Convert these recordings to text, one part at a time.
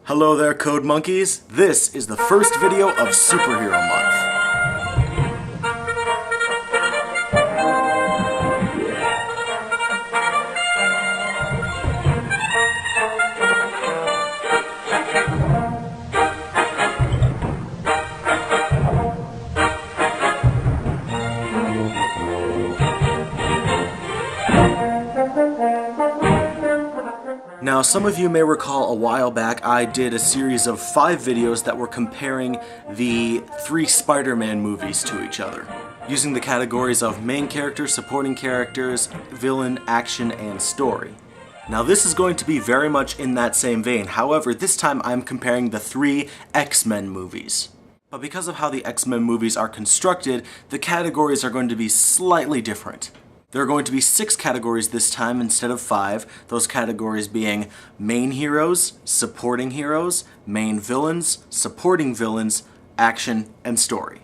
Hello there, Code Monkeys. This is the first video of Superhero Month. Now, some of you may recall a while back I did a series of 5 videos that were comparing the 3 Spider-Man movies to each other, using the categories of main characters, supporting characters, villain, action, and story. Now, this is going to be very much in that same vein. However, this time I'm comparing the 3 X-Men movies. But because of how the X-Men movies are constructed, the categories are going to be slightly different. There are going to be 6 categories this time instead of 5, those categories being main heroes, supporting heroes, main villains, supporting villains, action, and story.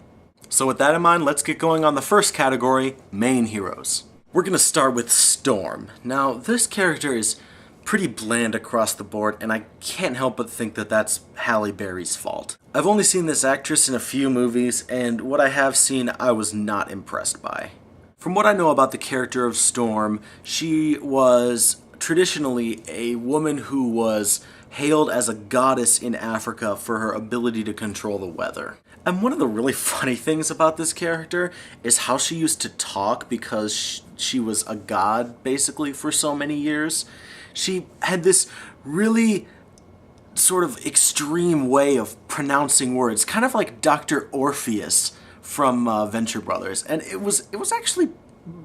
So with that in mind, let's get going on the first category, main heroes. We're going to start with Storm. Now, this character is pretty bland across the board, and I can't help but think that that's Halle Berry's fault. I've only seen this actress in a few movies, and what I have seen I was not impressed by. From what I know about the character of Storm, she was traditionally a woman who was hailed as a goddess in Africa for her ability to control the weather. And one of the really funny things about this character is how she used to talk because she was a god, basically, for so many years. She had this really sort of extreme way of pronouncing words, kind of like Dr. Orpheus from Venture Brothers, and it was actually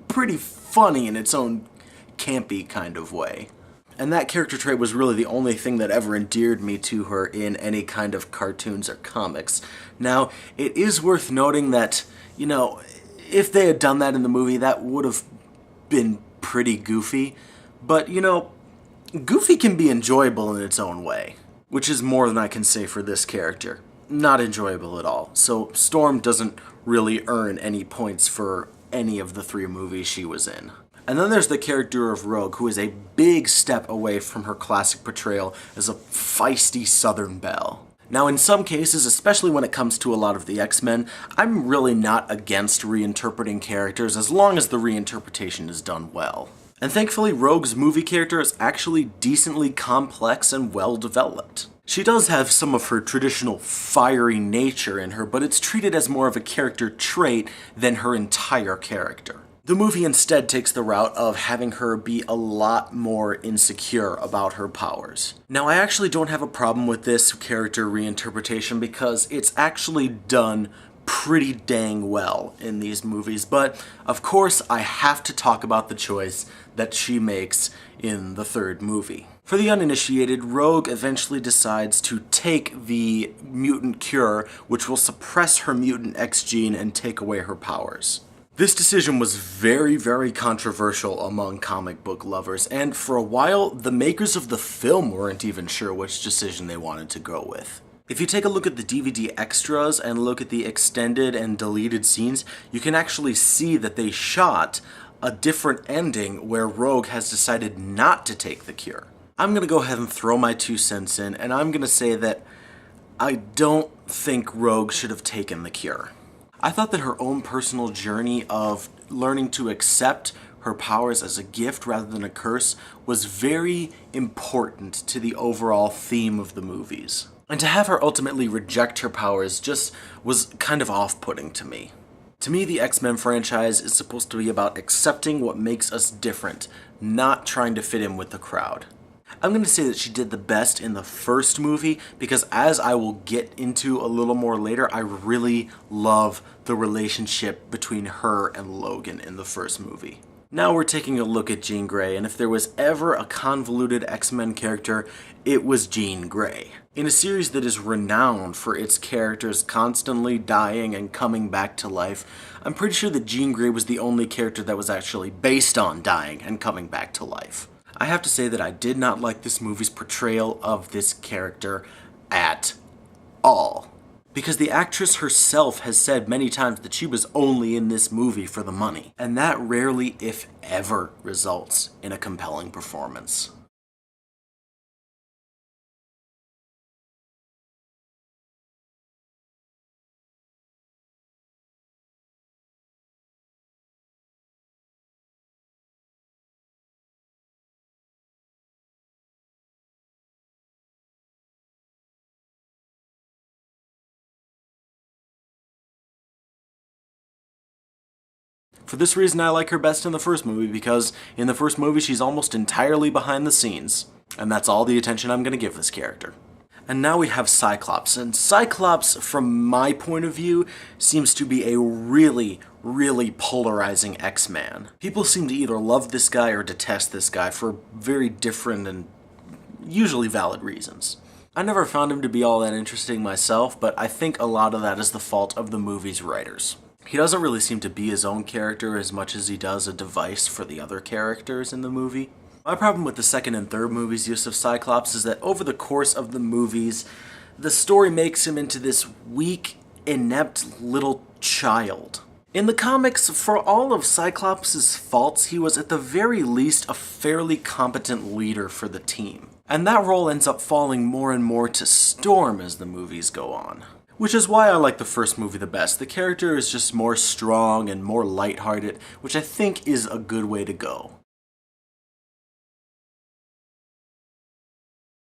pretty funny in its own campy kind of way. And that character trait was really the only thing that ever endeared me to her in any kind of cartoons or comics. Now, it is worth noting that, you know, if they had done that in the movie, that would have been pretty goofy. But, you know, goofy can be enjoyable in its own way, which is more than I can say for this character. Not enjoyable at all. So Storm doesn't really earn any points for any of the 3 movies she was in. And then there's the character of Rogue, who is a big step away from her classic portrayal as a feisty Southern belle. Now, in some cases, especially when it comes to a lot of the X-Men, I'm really not against reinterpreting characters as long as the reinterpretation is done well. And thankfully, Rogue's movie character is actually decently complex and well developed. She does have some of her traditional fiery nature in her, but it's treated as more of a character trait than her entire character. The movie instead takes the route of having her be a lot more insecure about her powers. Now, I actually don't have a problem with this character reinterpretation because it's actually done pretty dang well in these movies, but of course I have to talk about the choice that she makes in the 3rd movie. For the uninitiated, Rogue eventually decides to take the mutant cure, which will suppress her mutant X gene and take away her powers. This decision was very, very controversial among comic book lovers, and for a while, the makers of the film weren't even sure which decision they wanted to go with. If you take a look at the DVD extras and look at the extended and deleted scenes, you can actually see that they shot a different ending where Rogue has decided not to take the cure. I'm going to go ahead and throw my 2 cents in, and I'm going to say that I don't think Rogue should have taken the cure. I thought that her own personal journey of learning to accept her powers as a gift rather than a curse was very important to the overall theme of the movies. And to have her ultimately reject her powers just was kind of off-putting to me. To me, the X-Men franchise is supposed to be about accepting what makes us different, not trying to fit in with the crowd. I'm going to say that she did the best in the 1st movie because, as I will get into a little more later, I really love the relationship between her and Logan in the 1st movie. Now we're taking a look at Jean Grey, and if there was ever a convoluted X-Men character, it was Jean Grey. In a series that is renowned for its characters constantly dying and coming back to life, I'm pretty sure that Jean Grey was the only character that was actually based on dying and coming back to life. I have to say that I did not like this movie's portrayal of this character at all. Because the actress herself has said many times that she was only in this movie for the money. And that rarely, if ever, results in a compelling performance. For this reason, I like her best in the first movie, because in the first movie she's almost entirely behind the scenes, and that's all the attention I'm going to give this character. And now we have Cyclops, and Cyclops, from my point of view, seems to be a really polarizing X-Man. People seem to either love this guy or detest this guy for very different and usually valid reasons. I never found him to be all that interesting myself, but I think a lot of that is the fault of the movie's writers. He doesn't really seem to be his own character as much as he does a device for the other characters in the movie. My problem with the second and third movies' use of Cyclops is that over the course of the movies, the story makes him into this weak, inept little child. In the comics, for all of Cyclops' faults, he was at the very least a fairly competent leader for the team. And that role ends up falling more and more to Storm as the movies go on. Which is why I like the first movie the best. The character is just more strong and more lighthearted, which I think is a good way to go.